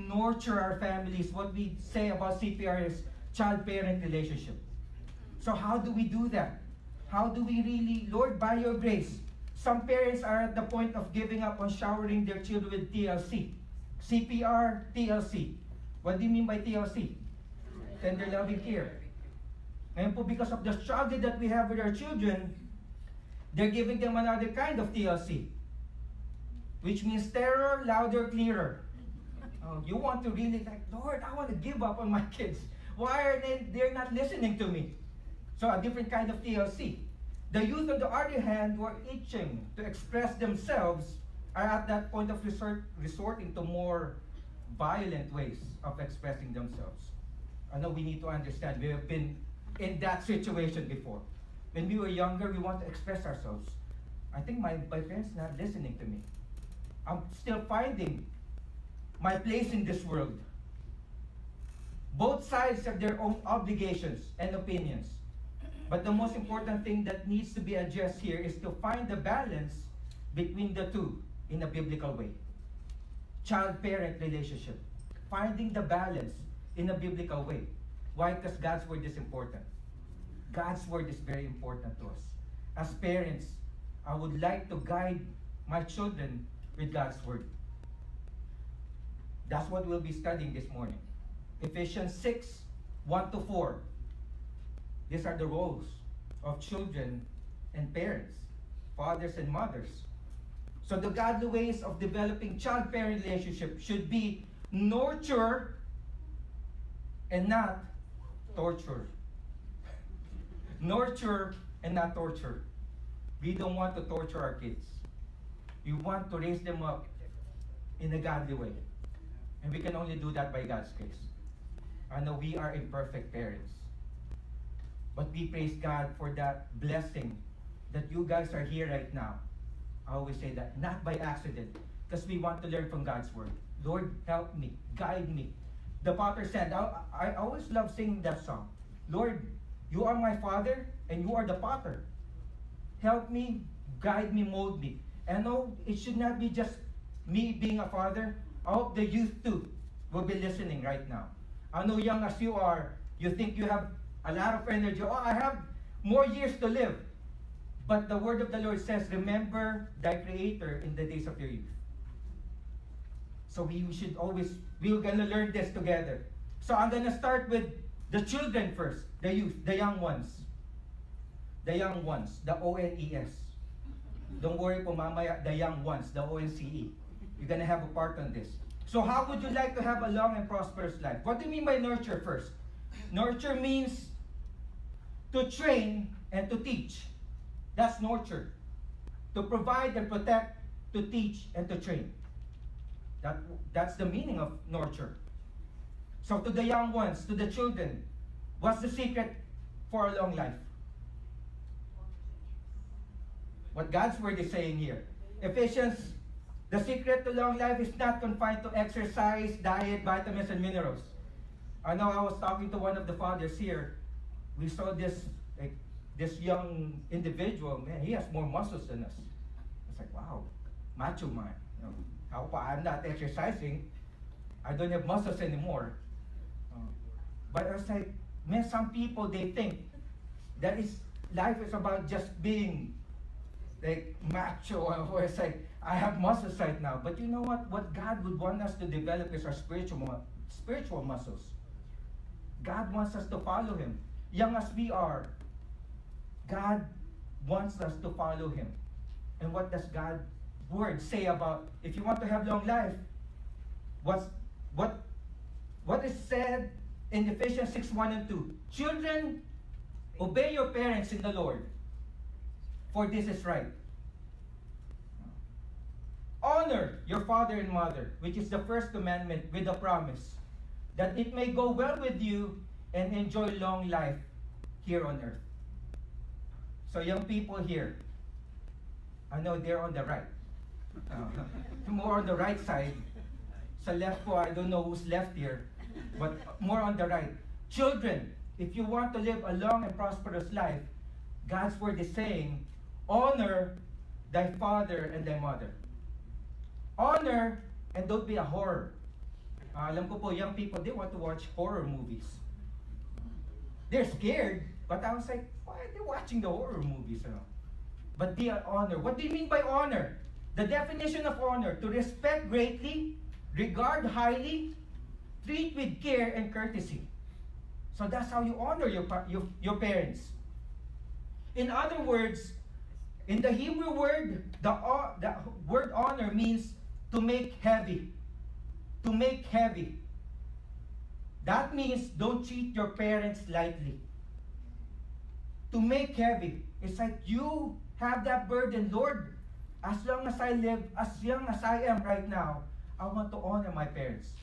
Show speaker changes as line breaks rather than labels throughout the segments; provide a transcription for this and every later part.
nurture our families. What we say about CPR is child-parent relationship. So how do we do that? How do we really, Lord, by your grace, some parents are at the point of giving up on showering their children with TLC. CPR, TLC. What do you mean by TLC? Tender loving care. Ngayon po, because of the struggle that we have with our children, they're giving them another kind of TLC, which means terror, louder, clearer. You want to really like, Lord, I want to give up on my kids. Why are they're not listening to me? So a different kind of TLC. The youth, on the other hand, who are itching to express themselves, are at that point of resorting to more violent ways of expressing themselves. I know we need to understand, we have been in that situation before. When we were younger, we want to express ourselves. I think my parents are not listening to me. I'm still finding my place in this world. Both sides have their own obligations and opinions. But the most important thing that needs to be addressed here is to find the balance between the two in a biblical way. Child-parent relationship. Finding the balance in a biblical way. Why? Because God's word is important. God's word is very important to us. As parents, I would like to guide my children with God's word. That's what we'll be studying this morning. Ephesians 6, 1-4. These are the roles of children and parents, fathers and mothers. So the godly ways of developing child-parent relationship should be nurture and not torture. Nurture and not torture. We don't want to torture our kids. We want to raise them up in a godly way. And we can only do that by God's grace. I know we are imperfect parents. But we praise God for that blessing that you guys are here right now. I always say that, not by accident, because we want to learn from God's word. Lord, help me, guide me. The Potter said, I always love singing that song. Lord, you are my Father, and you are the Potter. Help me, guide me, mold me. And no, it should not be just me being a father. I hope the youth too will be listening right now. I know young as you are, you think you have a lot of energy. Oh, I have more years to live. But the word of the Lord says, remember thy Creator in the days of your youth. So we should always, we're going to learn this together. So I'm going to start with the children first, the youth, the young ones. The young ones, the ONES. Don't worry po mamaya, the young ones, the ONCE. You're going to have a part on this. So how would you like to have a long and prosperous life? What do you mean by nurture first? Nurture means to train and to teach. That's nurture. To provide and protect, to teach and to train. That's the meaning of nurture. So to the young ones, to the children, what's the secret for a long life? What God's word is saying here. Ephesians, the secret to long life is not confined to exercise, diet, vitamins, and minerals. I know I was talking to one of the fathers here. We saw this young individual, man, he has more muscles than us. It's like, wow, macho man. You know, how I'm not exercising, I don't have muscles anymore. But I was like, man, some people, they think that life is about just being like macho, or it's like, I have muscles right now. But you know what? What God would want us to develop is our spiritual muscles. God wants us to follow Him. Young as we are, God wants us to follow Him. And what does God's word say about, if you want to have long life, what is said in Ephesians 6, 1 and 2? Children, obey your parents in the Lord, for this is right. Honor your father and mother, which is the first commandment, with a promise, that it may go well with you and enjoy long life here on earth. So young people here, I know they're on the right. More on the right side. Sa left po, I don't know who's left here, but more on the right. Children, if you want to live a long and prosperous life, God's word is saying, honor thy father and thy mother. Honor and don't be a whore. Alam ko po, young people, they want to watch horror movies. They're scared, but I was like, why are they watching the horror movies? You know? But they are honor. What do you mean by honor? The definition of honor: to respect greatly, regard highly, treat with care and courtesy. So that's how you honor your parents. In other words, in the Hebrew word, the word honor means to make heavy. To make heavy. That means don't treat your parents lightly. To make heavy. It's like you have that burden, Lord, as long as I live, as young as I am right now, I want to honor my parents.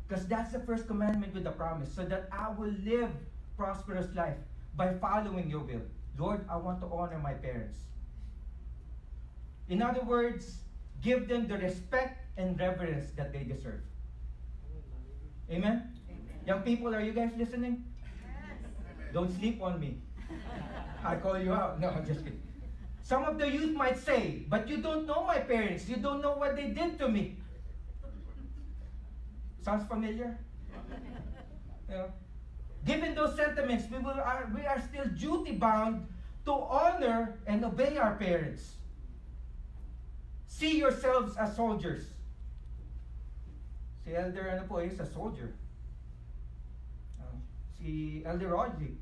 Because that's the first commandment with the promise, so that I will live prosperous life by following your will. Lord, I want to honor my parents. In other words, give them the respect and reverence that they deserve. Amen? Young people, are you guys listening? Yes. Don't sleep on me. I call you out. No, I'm just kidding. Some of the youth might say, but you don't know my parents. You don't know what they did to me. Sounds familiar? You know? Given those sentiments, we are still duty-bound to honor and obey our parents. See yourselves as soldiers. Si Elder is a soldier. Si Elder Rodley,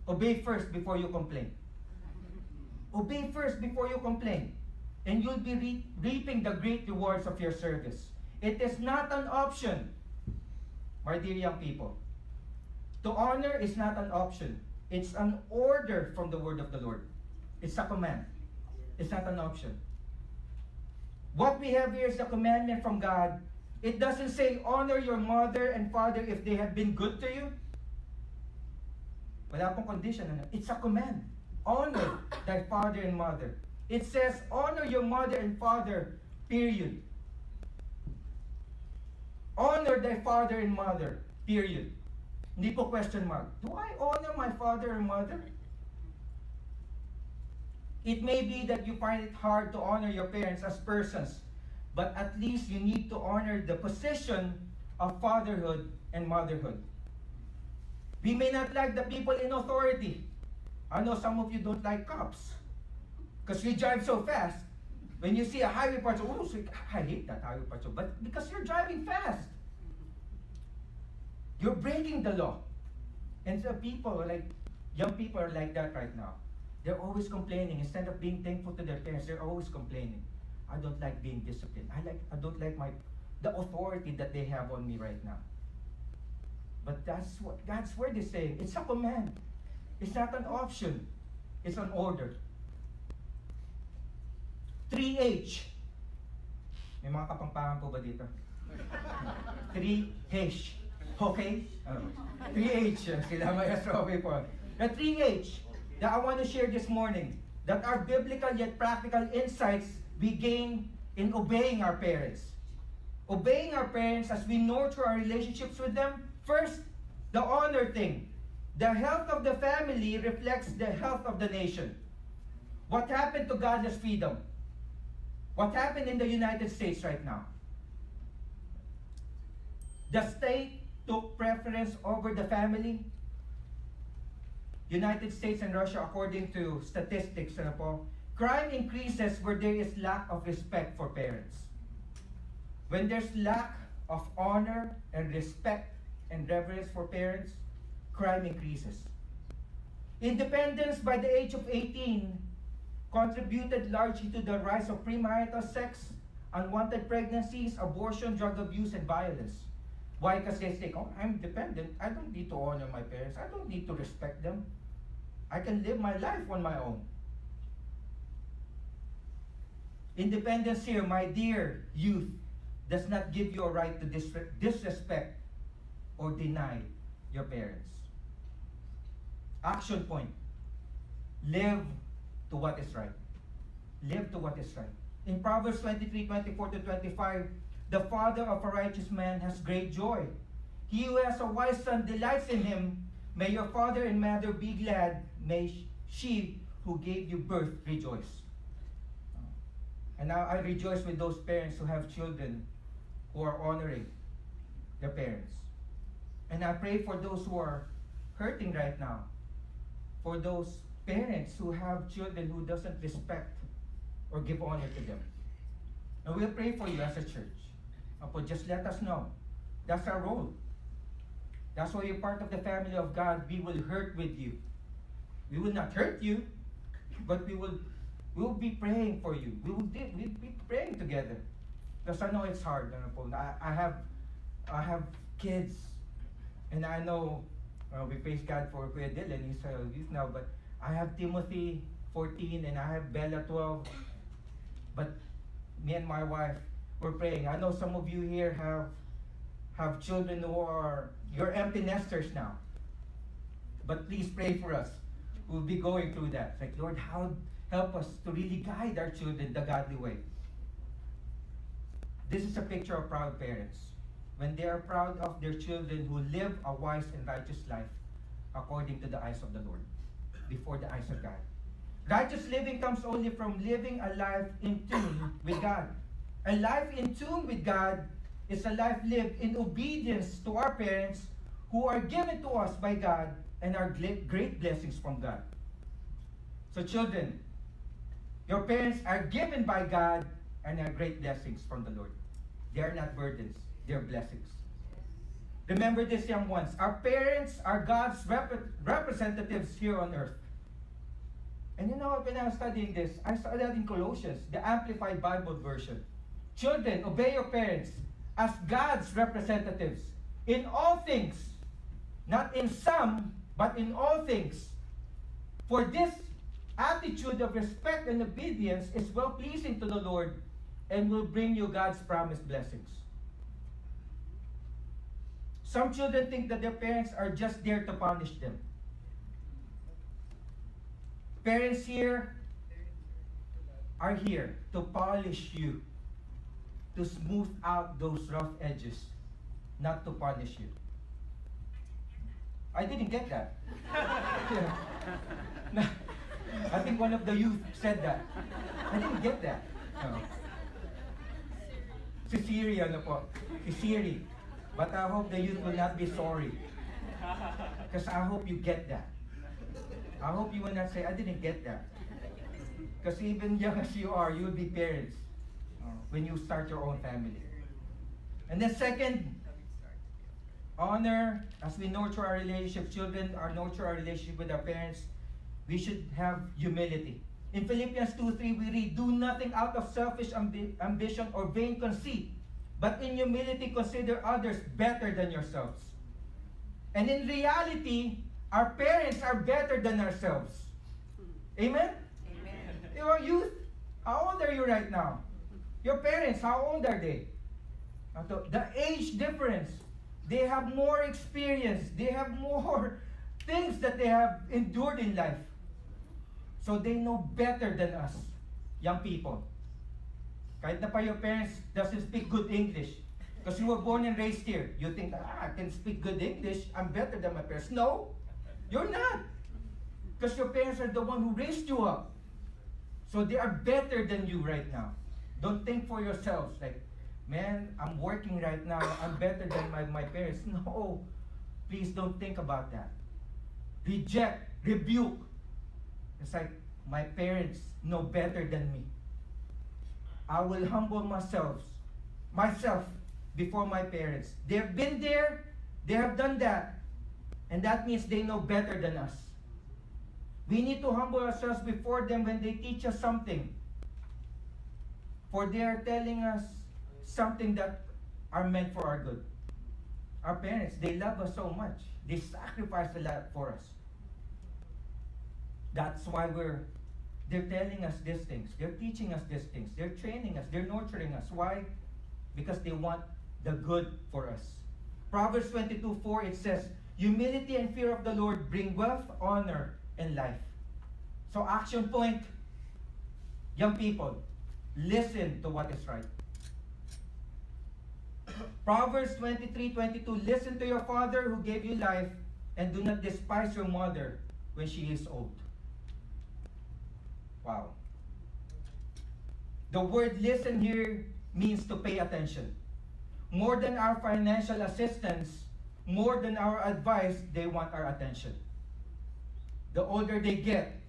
obey first before you complain. Obey first before you complain, and you'll be reaping the great rewards of your service. It is not an option, my dear young people. To honor is not an option. It's an order from the word of the Lord. It's a command. It's not an option. What we have here is a commandment from God. It doesn't say honor your mother and father if they have been good to you. Wala pong condition. It's a command. Honor thy father and mother. It says honor your mother and father, period. Honor thy father and mother, period. Hindi po question mark. Do I honor my father and mother? It may be that you find it hard to honor your parents as persons, but at least you need to honor the position of fatherhood and motherhood. We may not like the people in authority. I know some of you don't like cops because you drive so fast. When you see a highway patrol, oh, I hate that highway patrol, but because you're driving fast. You're breaking the law. And so people are like, young people are like that right now. They're always complaining. Instead of being thankful to their parents, they're always complaining. I don't like being disciplined. I don't like the authority that they have on me right now. But that's what God's word is saying. It's a command. It's not an option. It's an order. 3H. May mga kapangpangan po ba dito? 3H. Okay? 3H. Sila may astronomy po. The 3H that I want to share this morning, that are biblical yet practical insights we gain in obeying our parents. Obeying our parents as we nurture our relationships with them. First, the honor thing. The health of the family reflects the health of the nation. What happened to godless freedom? What happened in the United States right now? The state took preference over the family. United States and Russia, according to statistics, crime increases where there is lack of respect for parents. When there's lack of honor and respect and reverence for parents, crime increases. Independence by the age of 18 contributed largely to the rise of premarital sex, unwanted pregnancies, abortion, drug abuse, and violence. Why? Because they think, oh, I'm dependent. I don't need to honor my parents. I don't need to respect them. I can live my life on my own. Independence here, my dear youth, does not give you a right to disrespect or deny your parents. Action point. Live to what is right. Live to what is right. In Proverbs 23:24-25, the father of a righteous man has great joy. He who has a wise son delights in him. May your father and mother be glad. May she who gave you birth rejoice. And now I rejoice with those parents who have children who are honoring their parents. And I pray for those who are hurting right now, for those parents who have children who doesn't respect or give honor to them. And we'll pray for you as a church. Apo, just let us know. That's our role. That's why you're part of the family of God. We will hurt with you. We will not hurt you, but we will be praying for you. We'll be praying together. Because I know it's hard. I have kids, and I know we praise God for Kuya Dylan. He's youth now, but I have Timothy 14 and I have Bella 12. But me and my wife, we're praying. I know some of you here have children who are, you're empty nesters now. But please pray for us. We'll be going through that. It's like, Lord, help us to really guide our children the godly way. This is a picture of proud parents. When they are proud of their children who live a wise and righteous life according to the eyes of the Lord, before the eyes of God. Righteous living comes only from living a life in tune with God. A life in tune with God is a life lived in obedience to our parents who are given to us by God and are great blessings from God. So children, your parents are given by God and are great blessings from the Lord. They are not burdens, they are blessings. Remember this, young ones. Our parents are God's representatives here on earth. And you know, when I was studying this, I studied in Colossians, the Amplified Bible version. Children, obey your parents as God's representatives in all things, not in some, but in all things. For this attitude of respect and obedience is well-pleasing to the Lord and will bring you God's promised blessings. Some children think that their parents are just there to punish them. Parents here are here to polish you, to smooth out those rough edges, not to punish you. I didn't get that. I think one of the youth said that. I didn't get that. No. Si Siri, ano po? Si Siri. But I hope the youth will not be sorry. Because I hope you get that. I hope you will not say, I didn't get that. Because even young as you are, you will be parents when you start your own family. And then second, honor, as we nurture our relationship, children nurture our relationship with our parents, we should have humility. In Philippians 2:3, we read, do nothing out of selfish ambition or vain conceit, but in humility consider others better than yourselves. And in reality, our parents are better than ourselves. Amen? Amen. You are youth. How old are you right now? Your parents, how old are they? The age difference. They have more experience. They have more things that they have endured in life. So they know better than us, young people. Kahit na pa your parents doesn't speak good English. Because you were born and raised here. You think, I can speak good English. I'm better than my parents. No, you're not. Because your parents are the one who raised you up. So they are better than you right now. Don't think for yourselves like, man, I'm working right now. I'm better than my parents. No, please don't think about that. Reject, rebuke. It's like, my parents know better than me. I will humble myself before my parents. They've been there, they have done that, and that means they know better than us. We need to humble ourselves before them when they teach us something. For they are telling us something that are meant for our good. Our parents, they love us so much. They sacrifice a lot for us. That's why they're telling us these things. They're teaching us these things. They're training us. They're nurturing us. Why? Because they want the good for us. Proverbs 22:4, it says, humility and fear of the Lord bring wealth, honor, and life. So action point, young people, listen to what is right. Proverbs 23:22, listen to your father who gave you life, and do not despise your mother when she is old. Wow. The word listen here means to pay attention. More than our financial assistance, more than our advice, they want our attention. The older they get,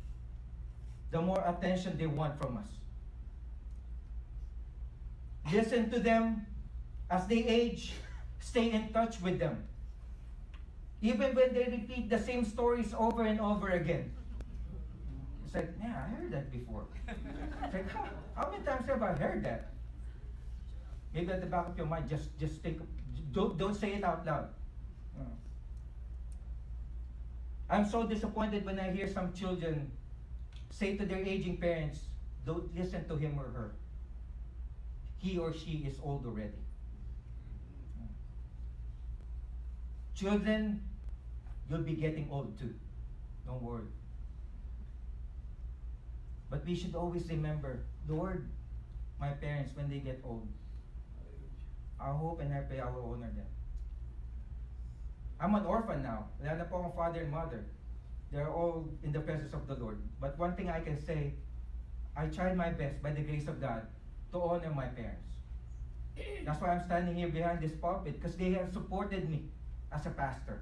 the more attention they want from us. Listen to them as they age. Stay in touch with them. Even when they repeat the same stories over and over again. It's like, yeah, I heard that before. It's like, how many times have I heard that? Maybe at the back of your mind, just think, don't say it out loud. I'm so disappointed when I hear some children say to their aging parents, don't listen to him or her. He or she is old already. Children, you'll be getting old too. Don't worry. But we should always remember, Lord, my parents, when they get old, I hope and I pray I will honor them. I'm an orphan now. Wala na po akong father and mother. They're all in the presence of the Lord. But one thing I can say, I tried my best by the grace of God to honor my parents. That's why I'm standing here behind this pulpit, because they have supported me as a pastor.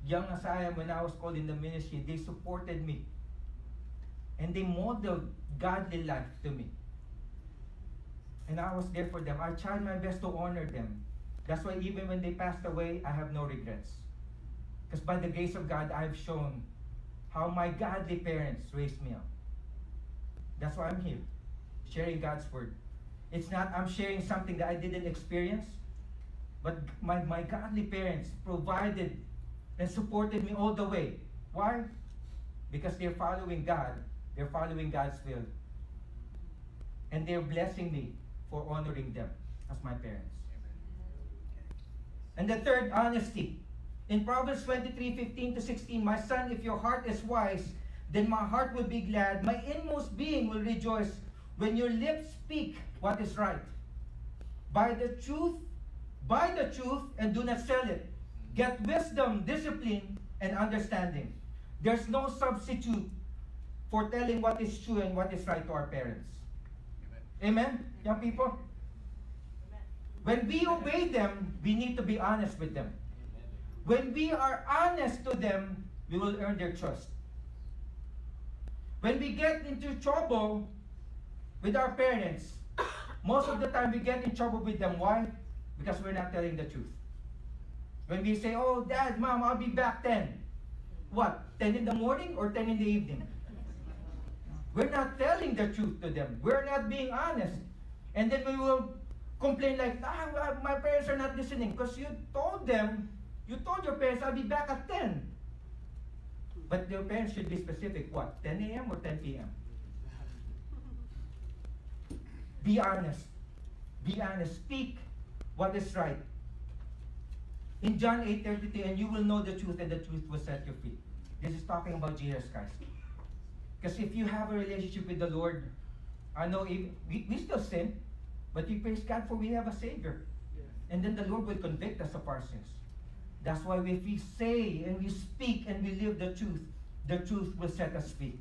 Young as I am, when I was called in the ministry, they supported me. And they modeled godly life to me. And I was there for them. I tried my best to honor them. That's why even when they passed away, I have no regrets. Because by the grace of God, I've shown how my godly parents raised me up. That's why I'm here, sharing God's word. It's not I'm sharing something that I didn't experience, but my godly parents provided and supported me all the way. Why? Because they're following God. They're following God's will. And they're blessing me for honoring them as my parents. And the third, honesty. In Proverbs 23:15-16, my son, if your heart is wise, then my heart will be glad. My inmost being will rejoice when your lips speak what is right. Buy the truth, and do not sell it. Get wisdom, discipline, and understanding. There's no substitute for telling what is true and what is right to our parents. Amen? Young people? When we obey them, we need to be honest with them. When we are honest to them, we will earn their trust. When we get into trouble with our parents, most of the time we get in trouble with them. Why? Because we're not telling the truth. When we say, oh, Dad, Mom, I'll be back 10. What? 10 in the morning or 10 in the evening? We're not telling the truth to them. We're not being honest. And then we will complain like, my parents are not listening because you told your parents, I'll be back at 10. But your parents should be specific. What? 10 a.m. or 10 p.m.? Be honest. Be honest. Speak what is right. In John 8:32, and you will know the truth, and the truth will set you free. This is talking about Jesus Christ. Because if you have a relationship with the Lord, I know we still sin, but we praise God for we have a Savior. And then the Lord will convict us of our sins. That's why if we say and we speak and we live the truth will set us free.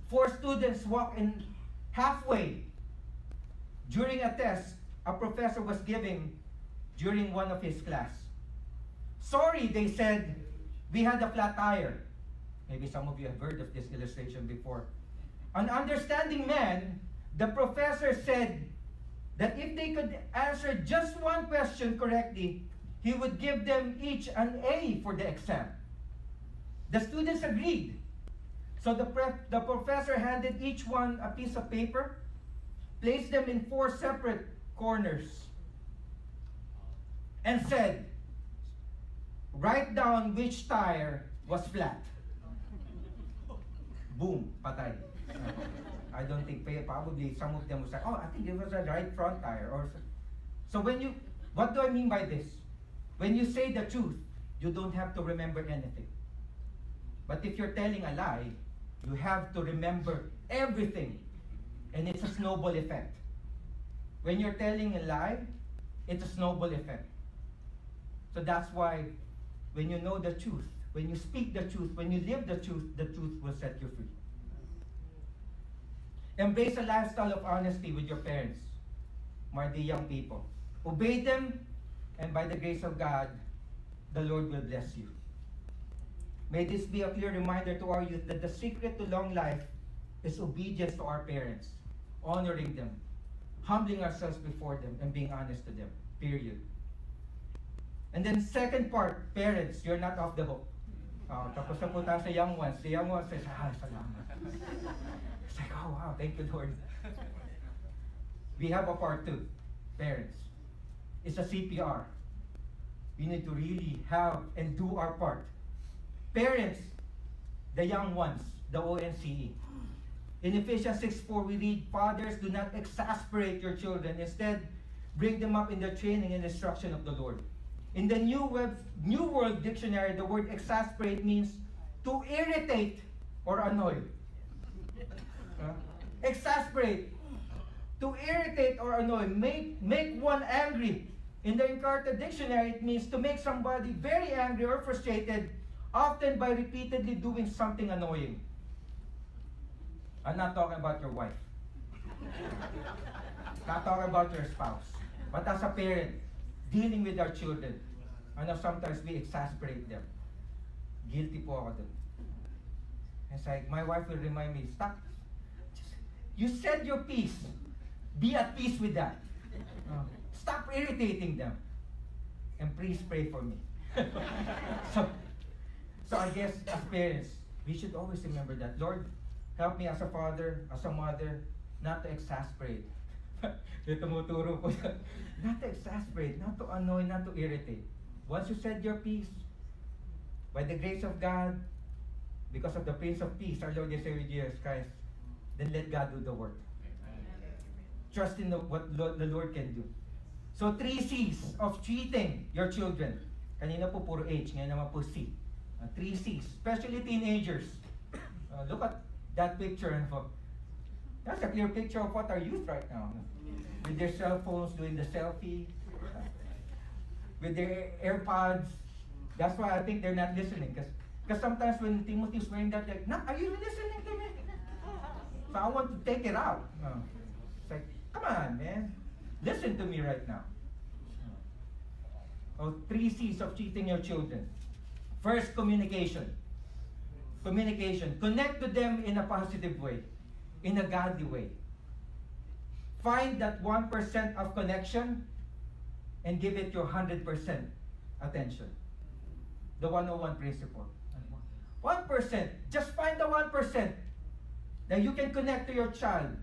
4 students walk in halfway during a test a professor was giving during one of his class. Sorry, they said, we had a flat tire. Maybe some of you have heard of this illustration before. An understanding man, the professor said that if they could answer just one question correctly, he would give them each an A for the exam. The students agreed. So the professor handed each one a piece of paper, placed them in 4 separate corners, and said, write down which tire was flat. Boom, patay. I don't think, probably some of them was like, oh, I think it was a right front tire. So what do I mean by this? When you say the truth, you don't have to remember anything. But if you're telling a lie, you have to remember everything. And it's a snowball effect. When you're telling a lie, it's a snowball effect. So that's why when you know the truth, when you speak the truth, when you live the truth will set you free. Embrace a lifestyle of honesty with your parents, my dear young people. Obey them, And by the grace of God, the Lord will bless you. May this be a clear reminder to our youth that the secret to long life is obedience to our parents, honoring them, humbling ourselves before them, and being honest to them. Period. And then second part, parents, you're not off the hook. Tapos na po tayo sa young ones. The young ones says, salamat. It's like, oh wow, thank you Lord. We have a part 2, parents. It's a CPR. We need to really have and do our part. Parents, the young ones, the ONCE. In Ephesians 6:4, we read, fathers, do not exasperate your children. Instead, bring them up in the training and instruction of the Lord. In the New World Dictionary, the word exasperate means to irritate or annoy. Exasperate. To irritate or annoy. Make one angry. In the Encarta Dictionary, it means to make somebody very angry or frustrated, often by repeatedly doing something annoying. I'm not talking about your wife. Not talking about your spouse. But as a parent, dealing with our children, I know sometimes we exasperate them. Guilty po ako dun. It's like, my wife will remind me, stop. You said your piece. Be at peace with that. Stop irritating them. And please pray for me. So I guess as parents, we should always remember that. Lord, help me as a father, as a mother, not to exasperate. Tumuturo po siya. Not to exasperate, not to annoy, not to irritate. Once you said your piece, by the grace of God, because of the Prince of Peace, our Lord and Savior Jesus Christ, then let God do the work. Trust in what the Lord can do. So 3 C's of treating your children. Kanina po puro H, ngayon naman po C. 3 C's, especially teenagers. Look at that picture. That's a clear picture of what our youth right now. With their cell phones doing the selfie. With their AirPods. That's why I think they're not listening. Because sometimes when Timothy's wearing that, like, no, are you listening to me? So I want to take it out. It's like, come on, man. Listen to me right now. 3 C's of treating your children. First, communication. Communication. Connect to them in a positive way. In a godly way. Find that 1% of connection and give it your 100% attention. The 101 principle. 1%. Just find the 1% that you can connect to your child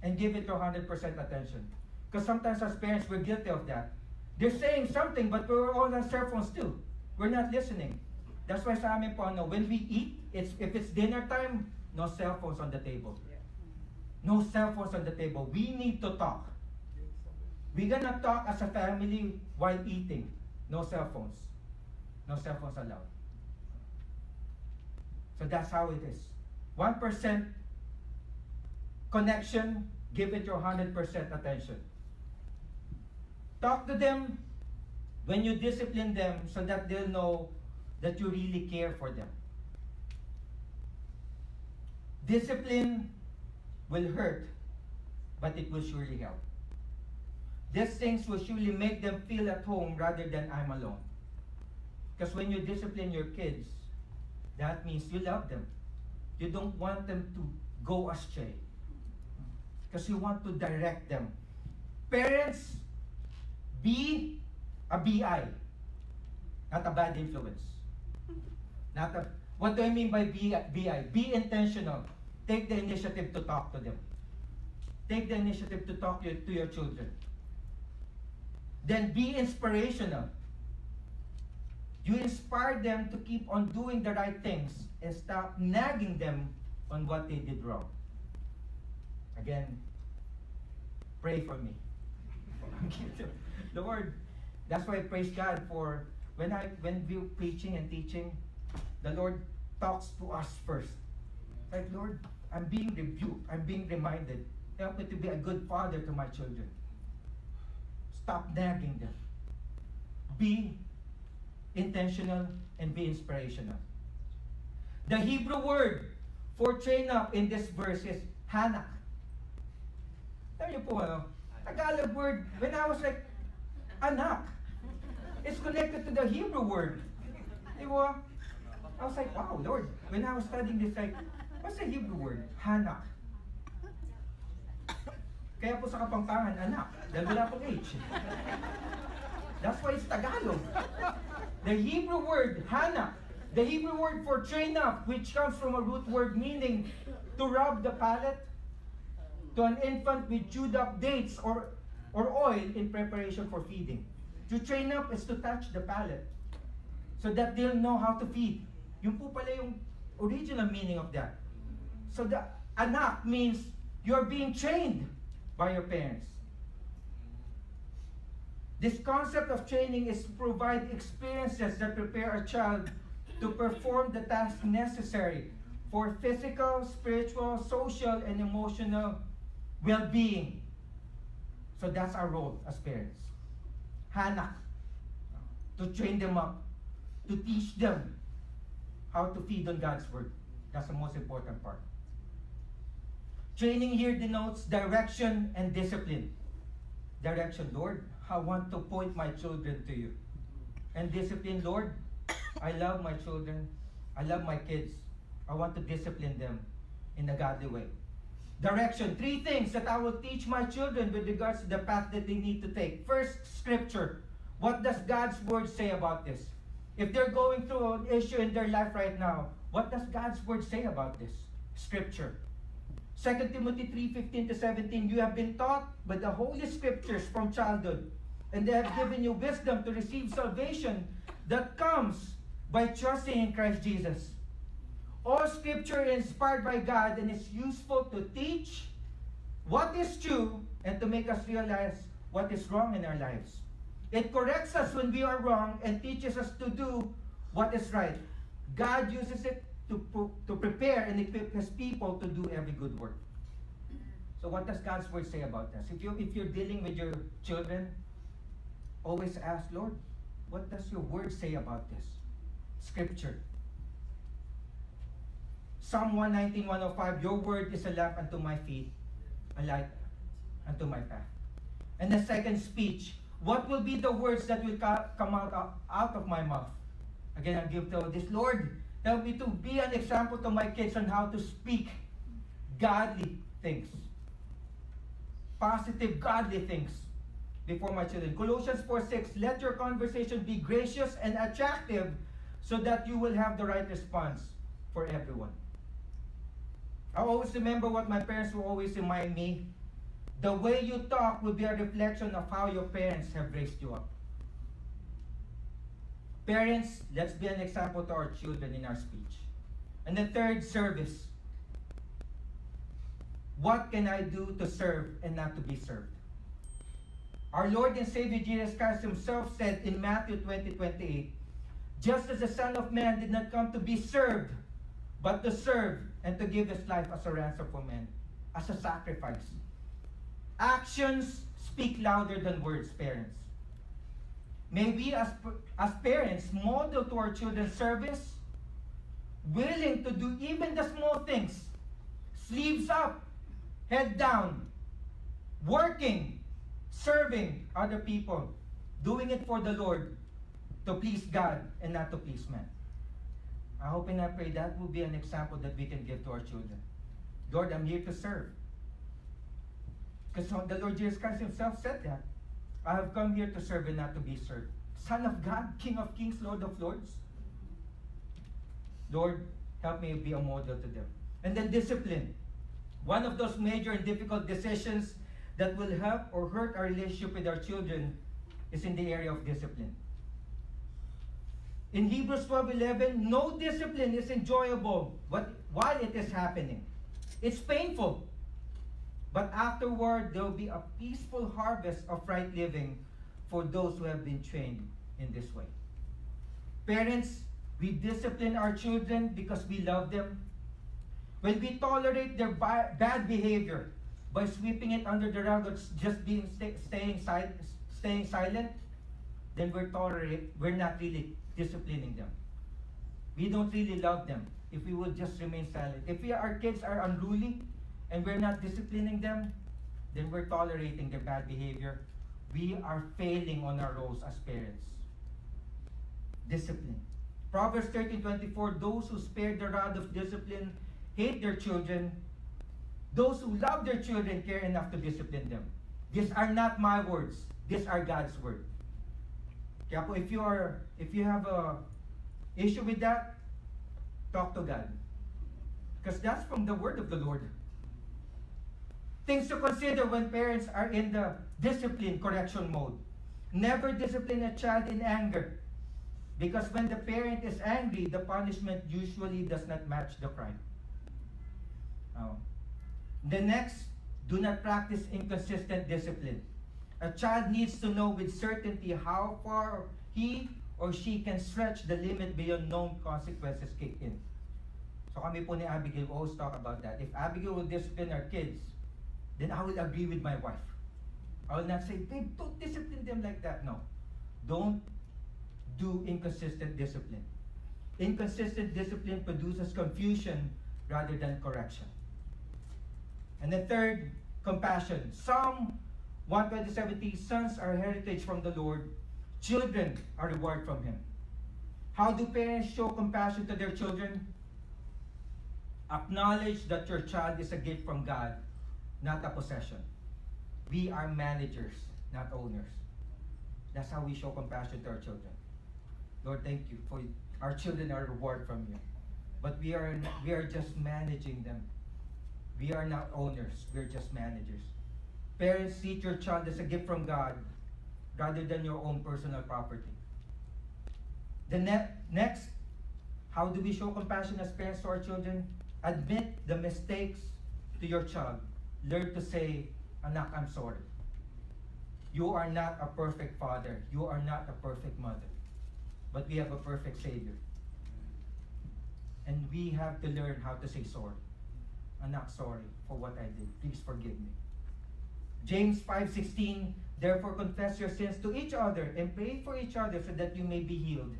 and give it your 100% attention. Because sometimes as parents, we're guilty of that. They're saying something, but we're all on cell phones too. We're not listening. That's why sa amin po, when we eat, if it's dinner time, no cell phones on the table. No cell phones on the table. We need to talk. We're gonna talk as a family while eating. No cell phones. No cell phones allowed. So that's how it is. 1% connection, give it your 100% attention. Talk to them when you discipline them so that they'll know that you really care for them. Discipline will hurt, but it will surely help. These things will surely make them feel at home rather than I'm alone. Because when you discipline your kids, that means you love them. You don't want them to go astray. Because you want to direct them. Parents, be a BI, not a bad influence. What do I mean by BI? Be intentional. Take the initiative to talk to them. Take the initiative to talk to your children. Then be inspirational. You inspire them to keep on doing the right things and stop nagging them on what they did wrong. Again, pray for me. Lord, that's why I praise God for when we're preaching and teaching, the Lord talks to us first. Like, Lord, I'm being rebuked. I'm being reminded. Help me to be a good father to my children. Stop nagging them. Be intentional and be inspirational. The Hebrew word for train up in this verse is hanak. Alam niyo po, Tagalog word, when I was like, anak. It's connected to the Hebrew word. Di ba? I was like, wow, Lord. When I was studying this, like, what's the Hebrew word? Hanak. Kaya po sa Kapampangan, anak. Dahil wala pong H. That's why it's Tagalog. The Hebrew word, hanak. The Hebrew word for train up, which comes from a root word meaning to rub the palate to an infant with chewed up dates or oil in preparation for feeding. To train up is to touch the palate so that they'll know how to feed. Yun po pala yung original meaning of that. So the anak means you're being trained by your parents. This concept of training is to provide experiences that prepare a child to perform the tasks necessary for physical, spiritual, social, and emotional well-being. So that's our role as parents. Hanak. To train them up. To teach them how to feed on God's Word. That's the most important part. Training here denotes direction and discipline. Direction, Lord, I want to point my children to you. And discipline, Lord, I love my children. I love my kids. I want to discipline them in a godly way. Direction, 3 things that I will teach my children with regards to the path that they need to take. First, Scripture. What does God's Word say about this? If they're going through an issue in their life right now, what does God's Word say about this? Scripture. 2 Timothy 3:15-17, you have been taught by the Holy Scriptures from childhood, and they have given you wisdom to receive salvation that comes by trusting in Christ Jesus. All Scripture is inspired by God and is useful to teach what is true and to make us realize what is wrong in our lives. It corrects us when we are wrong and teaches us to do what is right. God uses it to prepare and equip His people to do every good work. So what does God's Word say about this? If you're dealing with your children, always ask, Lord, what does your Word say about this? Scripture. Psalm 119:105, your Word is a lamp unto my feet, a light unto my path. And the second speech, what will be the words that will come out of my mouth? Again, I'll give to this, Lord, help me to be an example to my kids on how to speak godly things. Positive, godly things before my children. Colossians 4:6, let your conversation be gracious and attractive so that you will have the right response for everyone. I always remember what my parents will always remind me. The way you talk will be a reflection of how your parents have raised you up. Parents, let's be an example to our children in our speech. And the third, service. What can I do to serve and not to be served? Our Lord and Savior Jesus Christ Himself said in Matthew 20:28, just as the Son of Man did not come to be served, but to serve and to give His life as a ransom for men, as a sacrifice. Actions speak louder than words, parents. May we as parents model to our children service, willing to do even the small things, sleeves up, head down, working, serving other people, doing it for the Lord, to please God and not to please man. I hope and I pray that will be an example that we can give to our children. Lord, I'm here to serve. Because the Lord Jesus Christ Himself said that. I have come here to serve and not to be served. Son of God, King of Kings, Lord of Lords. Lord, help me be a model to them. And then discipline. One of those major and difficult decisions that will help or hurt our relationship with our children is in the area of discipline. In Hebrews 12:11, no discipline is enjoyable while it is happening. It's painful. But afterward, there will be a peaceful harvest of right living for those who have been trained in this way. Parents, we discipline our children because we love them. When we tolerate their bad behavior by sweeping it under the rug or just staying silent, then we're not really disciplining them. We don't really love them if we would just remain silent. If our kids are unruly and we're not disciplining them, then we're tolerating their bad behavior. We are failing on our roles as parents. discipline. Proverbs 13:24, those who spare the rod of discipline hate their children. Those who love their children care enough to discipline them. These are not my words. These are God's word. Kaya po, if you have a issue with that, talk to God. Because that's from the word of the Lord. Things to consider when parents are in the discipline correction mode. Never discipline a child in anger. Because when the parent is angry, the punishment usually does not match the crime. The next, do not practice inconsistent discipline. A child needs to know with certainty how far he or she can stretch the limit beyond known consequences kick in. So kami po ni Abigail always talk about that. If Abigail will discipline our kids, then I will agree with my wife. I will not say, babe, don't discipline them like that. No. Don't do inconsistent discipline. Inconsistent discipline produces confusion rather than correction. And the third, compassion. Psalm 127, sons are heritage from the Lord, children are reward from Him. How do parents show compassion to their children? Acknowledge that your child is a gift from God, not a possession. We are managers, not owners. That's how we show compassion to our children. Lord, thank you for our children are a reward from you. But we are just managing them. We are not owners, we are just managers. Parents, treat your child as a gift from God rather than your own personal property. The next, how do we show compassion as parents to our children? Admit the mistakes to your child. Learn to say, anak, I'm sorry. You are not a perfect father. You are not a perfect mother. But we have a perfect Savior. And we have to learn how to say sorry. Anak, sorry for what I did. Please forgive me. James 5:16, therefore confess your sins to each other and pray for each other so that you may be healed.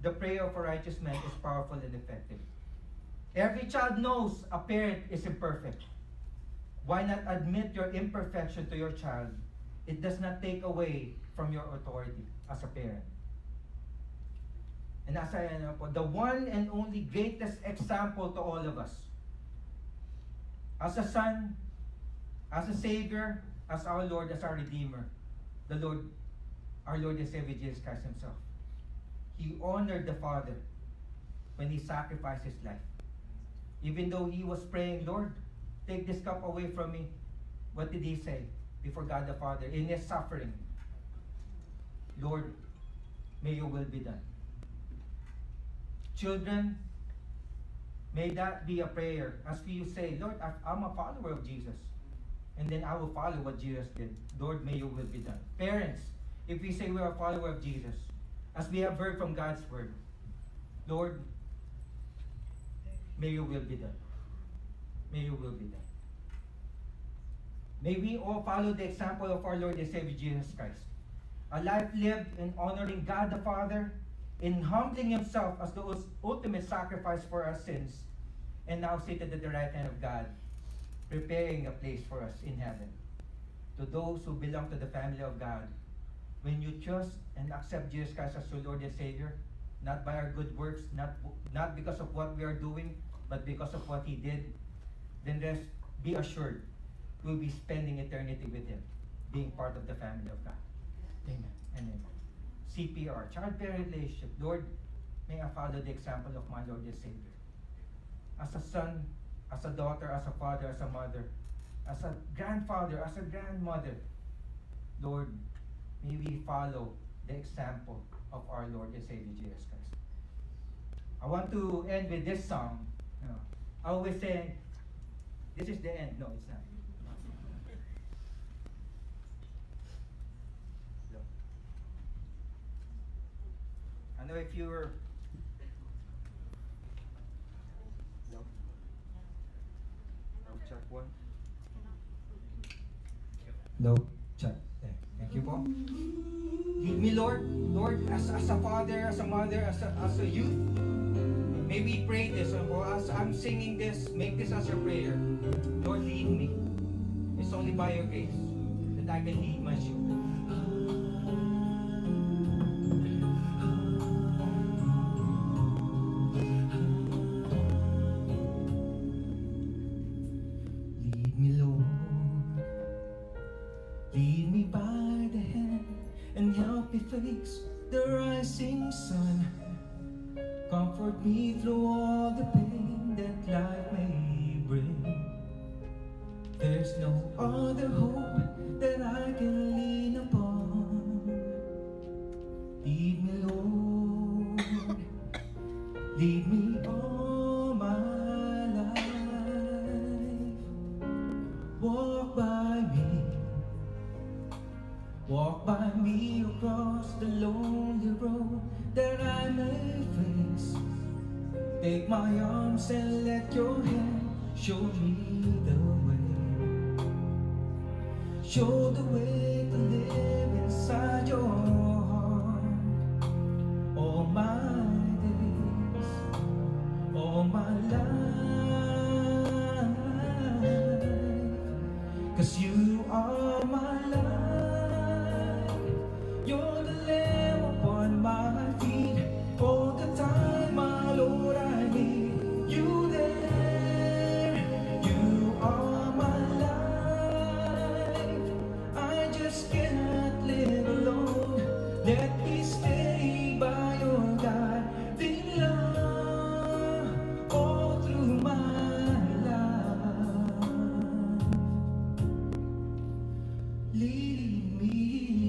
The prayer of a righteous man is powerful and effective. Every child knows a parent is imperfect. Why not admit your imperfection to your child? It does not take away from your authority as a parent. And as I know, the one and only greatest example to all of us, as a son, as a Savior, as our Lord, as our Redeemer, our Lord and Savior Jesus Christ Himself. He honored the Father when He sacrificed His life. Even though He was praying, Lord, take this cup away from me. What did He say before God the Father in His suffering? Lord, may your will be done. Children, may that be a prayer as you say, Lord, I'm a follower of Jesus. And then I will follow what Jesus did. Lord, may your will be done. Parents, if we say we are a follower of Jesus, as we have heard from God's word, Lord, may your will be done. May your will be done. May we all follow the example of our Lord and Savior Jesus Christ. A life lived in honoring God the Father, in humbling Himself as the ultimate sacrifice for our sins, and now seated at the right hand of God, preparing a place for us in heaven. To those who belong to the family of God, when you trust and accept Jesus Christ as your Lord and Savior, not by our good works, not because of what we are doing, but because of what He did, then be assured we'll be spending eternity with Him, being part of the family of God. Amen and amen. CPR, child-parent relationship. Lord, may I follow the example of my Lord and Savior. As a son, as a daughter, as a father, as a mother, as a grandfather, as a grandmother, Lord, may we follow the example of our Lord and Savior Jesus Christ. I want to end with this song. I always say, this is the end. No, it's not. I know if you were... Check one. No, check. Thank you po. Lead me, Lord. Lord, as a father, as a mother, as a youth, may we pray this. Or as I'm singing this, make this as your prayer. Lord, lead me. It's only by your grace that I can lead my children. breaks the rising sun. Comfort me through all the pain that life may bring. There's no other hope that I can lean upon. Lead me, Lord, lead me all my life. Walk by me across the lonely road that I may face. Take my arms and let your hand show me the way. Show the way to live inside your heart. All my days, all my life, 'cause you are my life. You're the lamp upon my feet. All the time, my Lord, I need you there. You are my life. I just cannot live alone. Let me stay by your guiding love all through my life. Lead me